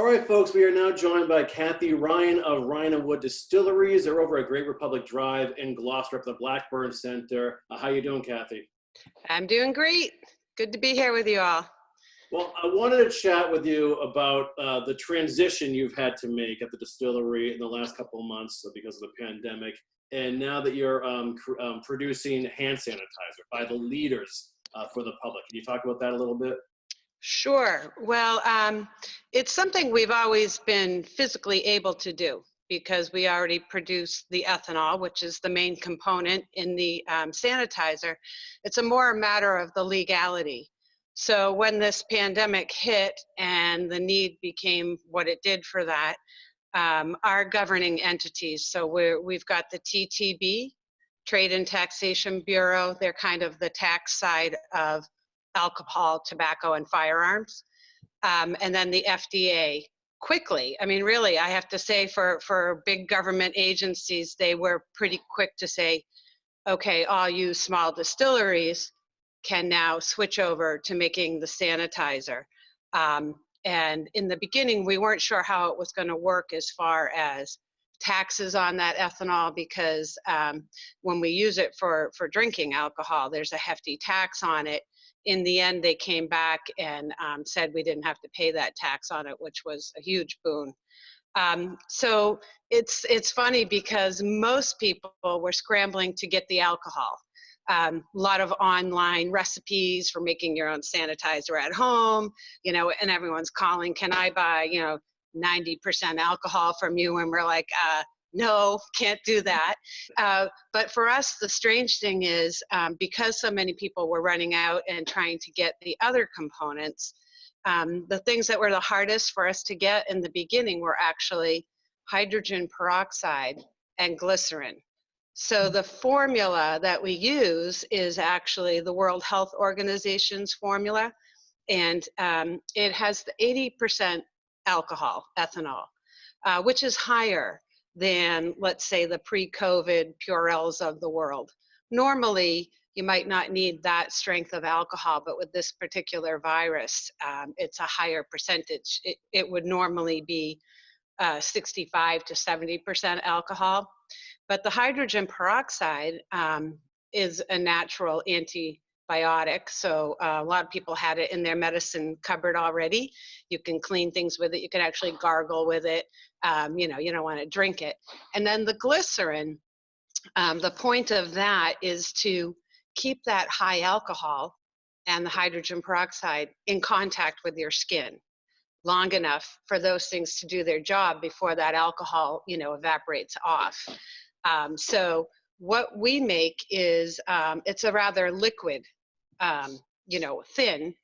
All right, folks, we are now joined by Kathy Ryan of Ryan Wood Distilleries. They're over at Great Republic Drive in Gloucester at the Blackburn Center. How you doing, Kathy? I'm doing great. Good to be here with you all. Well, I wanted to chat with you about the transition you've had to make at the distillery in the last couple of months because of the pandemic, and now that you're producing hand sanitizer by the leaders for the public. Can you talk about that a little bit? Sure. Well, it's something we've always been physically able to do because we already produce the ethanol, which is the main component in the sanitizer. It's a more matter of the legality. So when this pandemic hit and the need became what it did for that, our governing entities, so we've got the TTB, Trade and Taxation Bureau. They're kind of the tax side of alcohol, tobacco, and firearms. And then the FDA quickly, I mean, really, I have to say for big government agencies, they were pretty quick to say, okay, all you small distilleries can now switch over to making the sanitizer. And in the beginning, we weren't sure how it was going to work as far as taxes on that ethanol because when we use it for drinking alcohol, there's a hefty tax on it. In the end, they came back and said we didn't have to pay that tax on it, which was a huge boon. So it's funny because most people were scrambling to get the alcohol. A lot of online recipes for making your own sanitizer at home, and everyone's calling, can I buy, 90% alcohol from you? And we're like, no, can't do that. But for us, the strange thing is because so many people were running out and trying to get the other components, the things that were the hardest for us to get in the beginning were actually hydrogen peroxide and glycerin. So the formula that we use is actually the World Health Organization's formula, and it has the 80% alcohol, ethanol, which is higher than, let's say, the pre-COVID Purells of the world. Normally, you might not need that strength of alcohol, but with this particular virus, it's a higher percentage. It would normally be 65 to 70% alcohol. But the hydrogen peroxide is a natural antibiotic. So a lot of people had it in their medicine cupboard already. You can clean things with it. You can actually gargle with it. You don't want to drink it. And then the glycerin, the point of that is to keep that high alcohol and the hydrogen peroxide in contact with your skin long enough for those things to do their job before that alcohol, evaporates off. So what we make is, it's a rather liquid, thin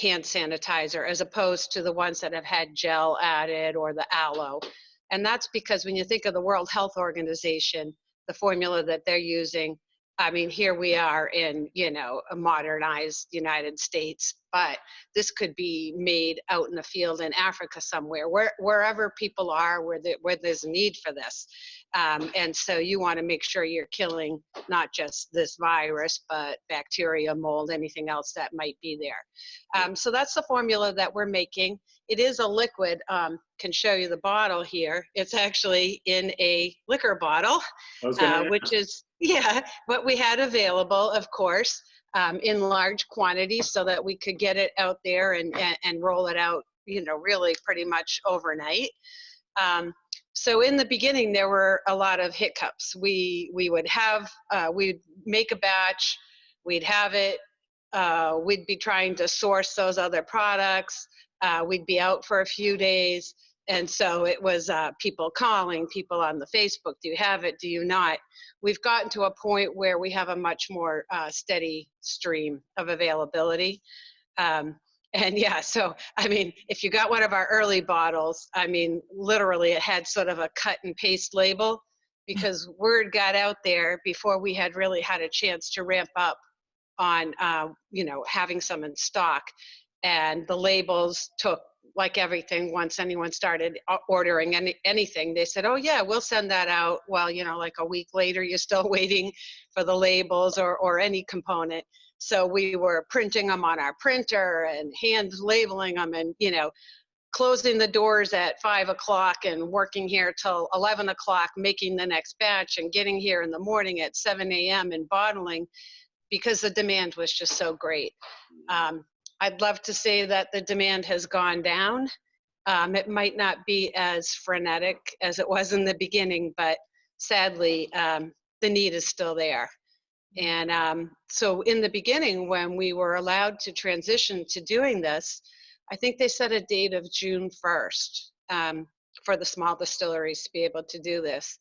hand sanitizer as opposed to the ones that have had gel added or the aloe. And that's because when you think of the World Health Organization, the formula that they're using, I mean, here we are in, a modernized United States, but this could be made out in the field in Africa somewhere, wherever people are, where there's a need for this. And so you want to make sure you're killing not just this virus, but bacteria, mold, anything else that might be there. So that's the formula that we're making. It is a liquid. Can show you the bottle here. It's actually in a liquor bottle, which is, what we had available, of course, in large quantities so that we could get it out there and roll it out, really pretty much overnight. So in the beginning, there were a lot of hiccups. We would have, we'd make a batch, we'd have it, we'd be trying to source those other products, we'd be out for a few days. And so it was people calling, people on the Facebook, do you have it, do you not? We've gotten to a point where we have a much more steady stream of availability. And so, I mean, if you got one of our early bottles, I mean, literally it had sort of a cut and paste label because word got out there before we had really had a chance to ramp up on, having some in stock. And the labels took, like everything, once anyone started ordering anything, they said, oh yeah, we'll send that out. Well, like a week later, you're still waiting for the labels or any component. So we were printing them on our printer and hand labeling them. And, closing the doors at 5 o'clock and working here till 11 o'clock, making the next batch and getting here in the morning at 7 a.m. and bottling because the demand was just so great. I'd love to say that the demand has gone down. It might not be as frenetic as it was in the beginning, but sadly, the need is still there. And so in the beginning, when we were allowed to transition to doing this, I think they set a date of June 1st for the small distilleries to be able to do this.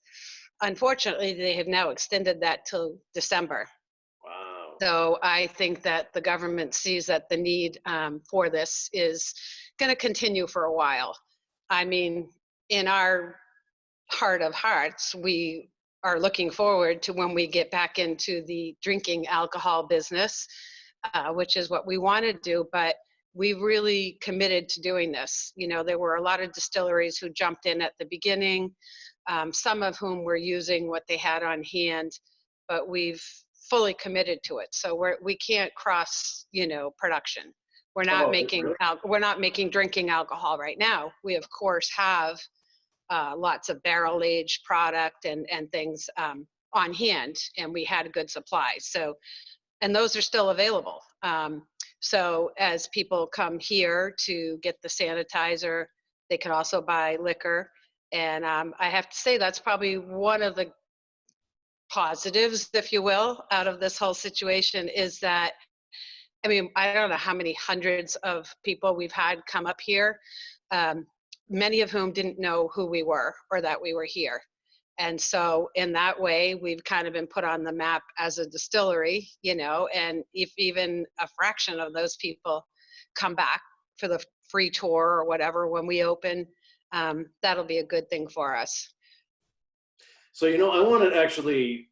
Unfortunately, they have now extended that till December. Wow. So I think that the government sees that the need for this is going to continue for a while. I mean, in our heart of hearts, we are looking forward to when we get back into the drinking alcohol business, which is what we want to do, but we really committed to doing this. You know, there were a lot of distilleries who jumped in at the beginning, some of whom were using what they had on hand, but we've fully committed to it. So we can't cross, you know, production. We're not we're not making drinking alcohol right now. We of course have lots of barrel aged product and things on hand, and we had a good supply. So, and those are still available. So as people come here to get the sanitizer, they can also buy liquor. And I have to say that's probably one of the positives, if you will, out of this whole situation is that, I mean, I don't know how many hundreds of people we've had come up here, many of whom didn't know who we were or that we were here. And so in that way, we've kind of been put on the map as a distillery, you know, and if even a fraction of those people come back for the free tour or whatever when we open, that'll be a good thing for us. So, you know, I want to actually,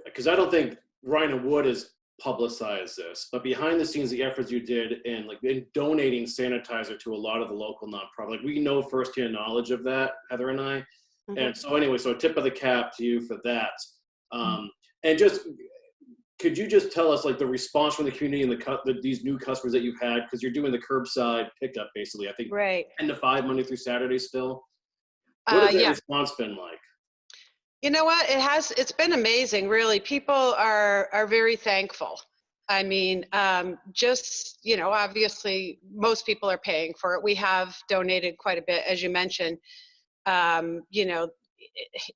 because I don't think Ryan Wood has publicized this, but behind the scenes, the efforts you did in donating sanitizer to a lot of the local nonprofit, like we know firsthand knowledge of that, Heather and I. Mm-hmm. And so anyway, so a tip of the cap to you for that. And just, could you just tell us like the response from the community and these new customers that you've had, because you're doing the curbside pickup basically, I think right. 10 to 5 Monday through Saturday still. What has that response been like? You know what, it's been amazing, really. People are very thankful. I mean, just, you know, obviously most people are paying for it. We have donated quite a bit, as you mentioned. You know,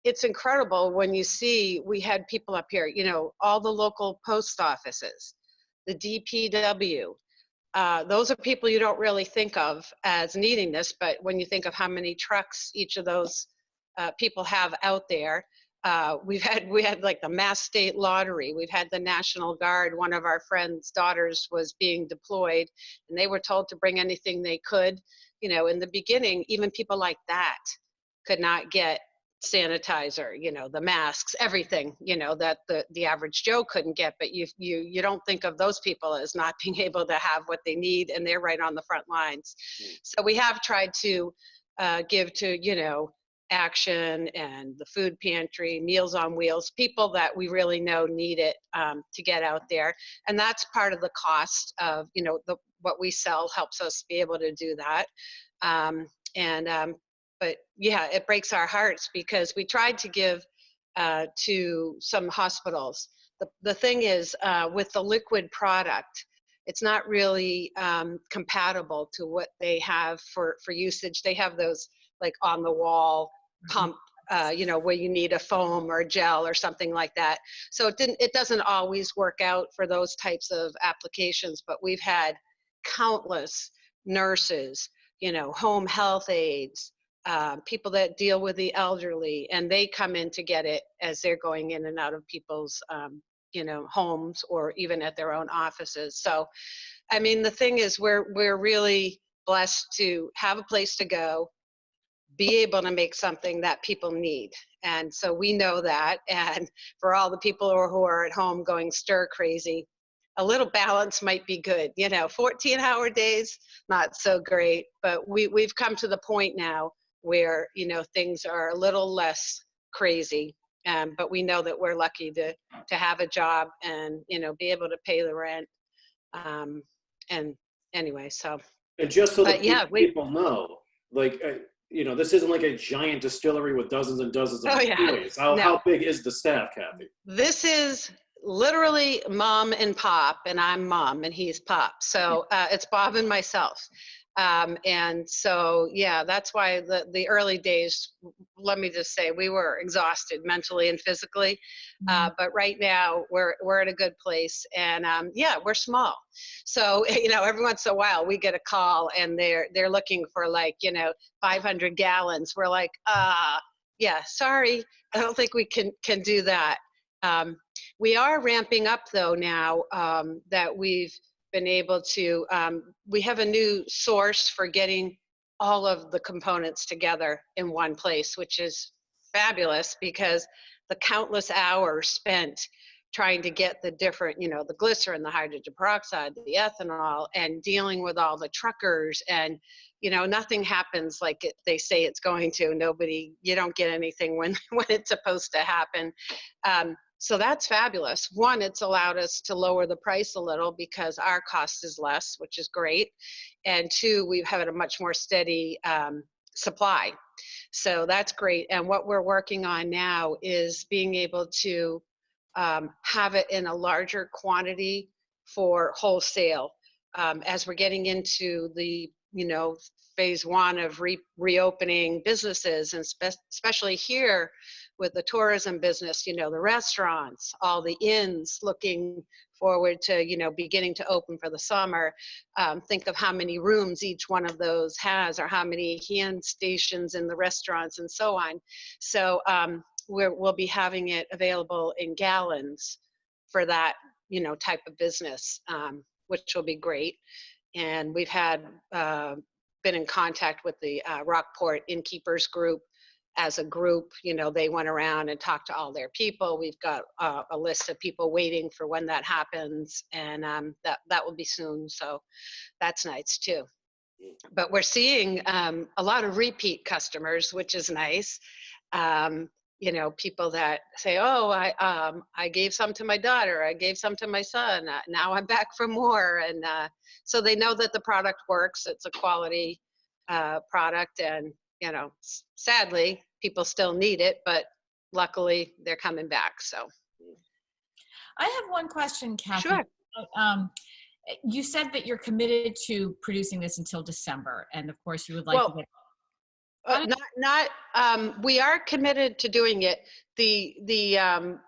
it's incredible when you see, we had people up here, you know, all the local post offices, the DPW. Those are people you don't really think of as needing this, but when you think of how many trucks each of those people have out there, we had like the Mass State Lottery, we've had the National Guard. One of our friends' daughters was being deployed, and they were told to bring anything they could. You know, in the beginning, even people like that could not get sanitizer, you know, the masks, everything, you know, that the average Joe couldn't get. But you don't think of those people as not being able to have what they need, and they're right on the front lines. So we have tried to give to, you know, Action and the food pantry, Meals on Wheels, people that we really know need it to get out there. And that's part of the cost of, you know, what we sell helps us be able to do that. But yeah, it breaks our hearts because we tried to give to some hospitals. The thing is, with the liquid product, it's not really compatible to what they have for usage. They have those like on the wall pump, you know, where you need a foam or gel or something like that. So it doesn't always work out for those types of applications, but we've had countless nurses, you know, home health aides, people that deal with the elderly, and they come in to get it as they're going in and out of people's, you know, homes or even at their own offices. So, I mean, the thing is, we're really blessed to have a place to go, be able to make something that people need. And so we know that. And for all the people who are at home going stir crazy, a little balance might be good. You know, 14-hour days, not so great. But we've come to the point now where, you know, things are a little less crazy. But we know that we're lucky to have a job and, you know, be able to pay the rent. And anyway, so. And just so that people know, like, this isn't like a giant distillery with dozens and dozens of Oh yeah, employees. How no. big is the staff, Kathy? This is literally mom and pop, and I'm mom and he's pop. So it's Bob and myself. And so, yeah, that's why the early days, let me just say, we were exhausted mentally and physically. But right now we're in a good place, and yeah, we're small. So, every once in a while we get a call and they're looking for, like, 500 gallons. We're like, yeah, sorry, I don't think we can do that. We are ramping up though now, that we've been able to, we have a new source for getting all of the components together in one place, which is fabulous, because the countless hours spent trying to get the different, the glycerin, the hydrogen peroxide, the ethanol, and dealing with all the truckers, and nothing happens like they say it's going to. You don't get anything when it's supposed to happen. So that's fabulous. One, it's allowed us to lower the price a little because our cost is less, which is great. And two, we've had a much more steady supply. So that's great. And what we're working on now is being able to have it in a larger quantity for wholesale. As we're getting into the, phase one of reopening businesses, and especially here with the tourism business, the restaurants, all the inns looking forward to, beginning to open for the summer. Think of how many rooms each one of those has, or how many hand stations in the restaurants and so on. So we'll be having it available in gallons for that, type of business, which will be great. And we've had been in contact with the Rockport Innkeepers Group. As a group, they went around and talked to all their people. We've got a list of people waiting for when that happens, and that will be soon. So that's nice too. But we're seeing a lot of repeat customers, which is nice. People that say, "Oh, I gave some to my daughter, I gave some to my son. Now I'm back for more," and so they know that the product works. It's a quality product, and sadly, people still need it, but luckily they're coming back. So, I have one question, Kathy. sure. You said that you're committed to producing this until December, and of course, you would like to get. We are committed to doing it. The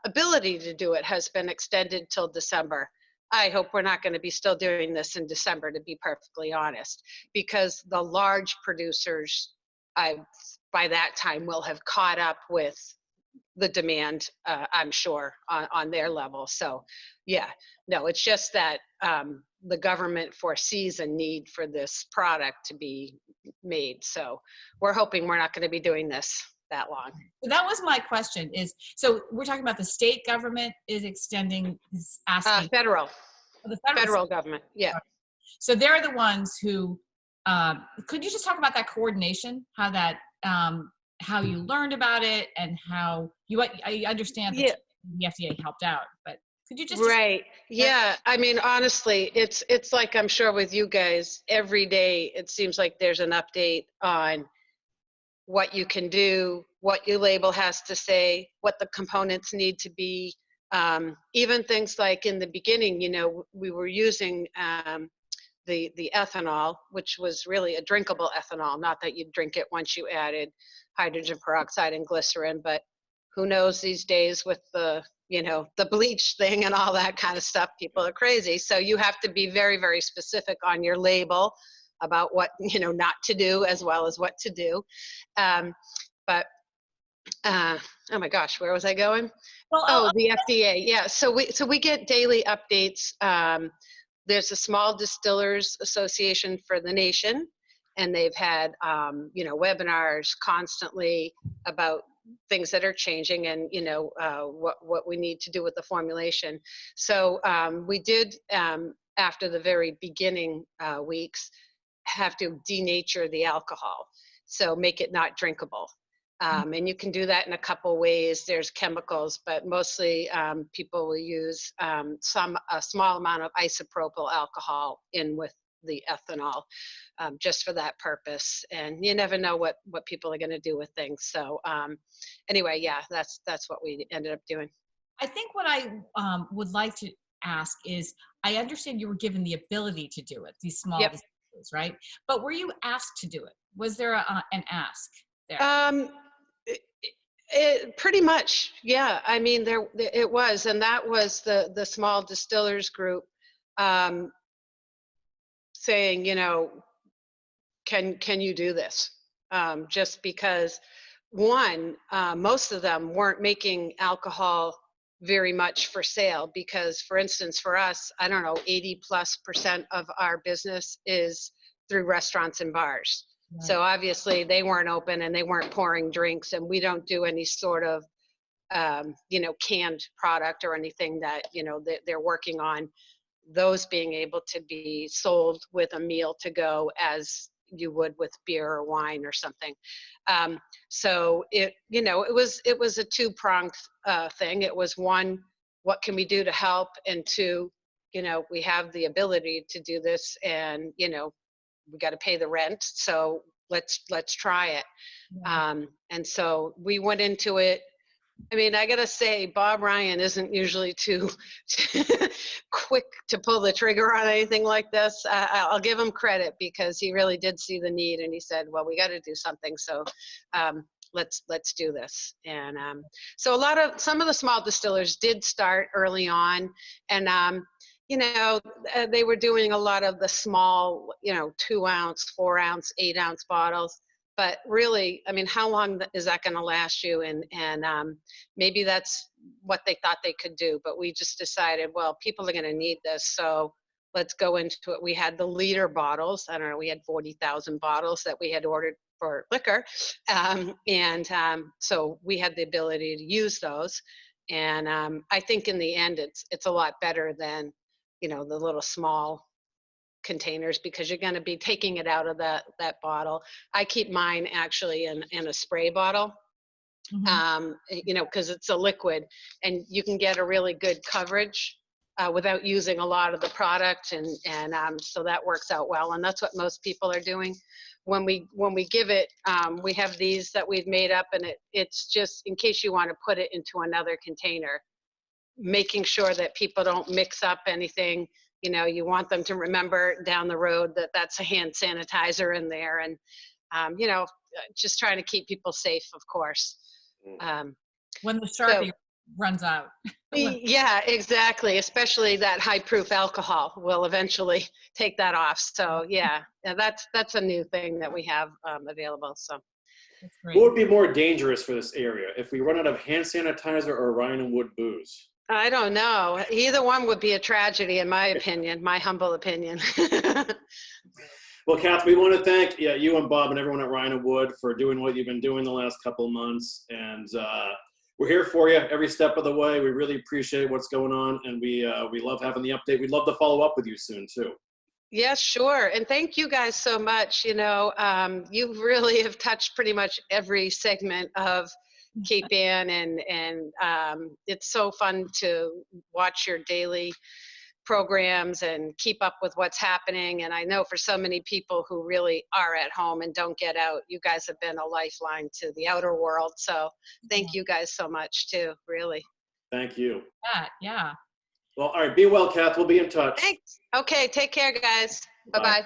ability to do it has been extended till December. I hope we're not going to be still doing this in December, to be perfectly honest, because the large producers, by that time, will have caught up with the demand, I'm sure, on their level. So, yeah, no, it's just that the government foresees a need for this product to be made. So we're hoping we're not going to be doing this that long. That was my question. So we're talking about the state government is extending, is asking. Federal. The federal government, yeah. So they're the ones who, could you just talk about that coordination, how that, how you learned about it, and how I understand that the FDA helped out, but could you just. Right, yeah, I mean, honestly, it's like, I'm sure with you guys, every day it seems like there's an update on what you can do, what your label has to say, what the components need to be. Even things like in the beginning, we were using the ethanol, which was really a drinkable ethanol, not that you'd drink it once you added hydrogen peroxide and glycerin, but who knows these days with the bleach thing and all that kind of stuff, people are crazy. So you have to be very, very specific on your label about what, not to do, as well as what to do. But oh my gosh, where was I going? Well, the FDA. Yeah. So we get daily updates. There's a small distillers association for the nation, and they've had, webinars constantly about things that are changing, and what we need to do with the formulation. So we did, after the very beginning weeks, have to denature the alcohol, so make it not drinkable. And you can do that in a couple ways. There's chemicals, but mostly people will use a small amount of isopropyl alcohol in with the ethanol, just for that purpose. And you never know what people are going to do with things. So anyway, yeah, that's what we ended up doing. I think what I would like to ask is, I understand you were given the ability to do it, these small Yep. distilleries, right? But were you asked to do it? Was there an ask there? Pretty much, yeah. I mean, it was, and that was the small distillers group saying, you know, can you do this? Just because, one, most of them weren't making alcohol very much for sale, because, for instance, for us, I don't know, 80+% of our business is through restaurants and bars. Right. So obviously they weren't open and they weren't pouring drinks, and we don't do any sort of you know, canned product or anything that, you know, they're working on those being able to be sold with a meal to go, as you would with beer or wine or something. So it, you know, it was a two-pronged thing. It was, one, what can we do to help? And two, you know, we have the ability to do this, and, you know, we got to pay the rent. So let's try it. Yeah. And so we went into it. I mean, I gotta say, Bob Ryan isn't usually too quick to pull the trigger on anything like this. I'll give him credit, because he really did see the need, and he said, well, we got to do something. So let's do this. And so some of the small distillers did start early on, and you know, they were doing a lot of the small, you know, 2-ounce, 4-ounce, 8-ounce bottles. But really, I mean, how long is that going to last you? And maybe that's what they thought they could do. But we just decided, well, people are going to need this, so let's go into it. We had the liter bottles. I don't know, we had 40,000 bottles that we had ordered for liquor. So we had the ability to use those. And I think in the end, it's a lot better than, you know, the little small containers, because you're going to be taking it out of that bottle. I keep mine actually in a spray bottle, you know, because it's a liquid, and you can get a really good coverage without using a lot of the product, and so that works out well. And that's what most people are doing. When we give it, we have these that we've made up, and it's just in case you want to put it into another container, making sure that people don't mix up anything. You know, you want them to remember down the road that that's a hand sanitizer in there, and you know, just trying to keep people safe, of course. When the Sharpie runs out. Yeah, exactly. Especially that high proof alcohol will eventually take that off. So yeah, that's a new thing that we have available. So That's great. What would be more dangerous for this area, if we run out of hand sanitizer or Ryan Wood booze? I don't know. Either one would be a tragedy, in my opinion, my humble opinion. Well, Kath, we want to thank you and Bob and everyone at Ryan Wood for doing what you've been doing the last couple of months. And we're here for you every step of the way. We really appreciate what's going on, and we love having the update. We'd love to follow up with you soon, too. Yes, sure. And thank you guys so much. You know, you really have touched pretty much every segment of Cape Ann, and it's so fun to watch your daily programs and keep up with what's happening. And I know for so many people who really are at home and don't get out, you guys have been a lifeline to the outer world. So thank you guys so much too, really. Thank you. Yeah. Well, all right, be well, Kath. We'll be in touch. Thanks. Okay, take care, guys. Bye-bye.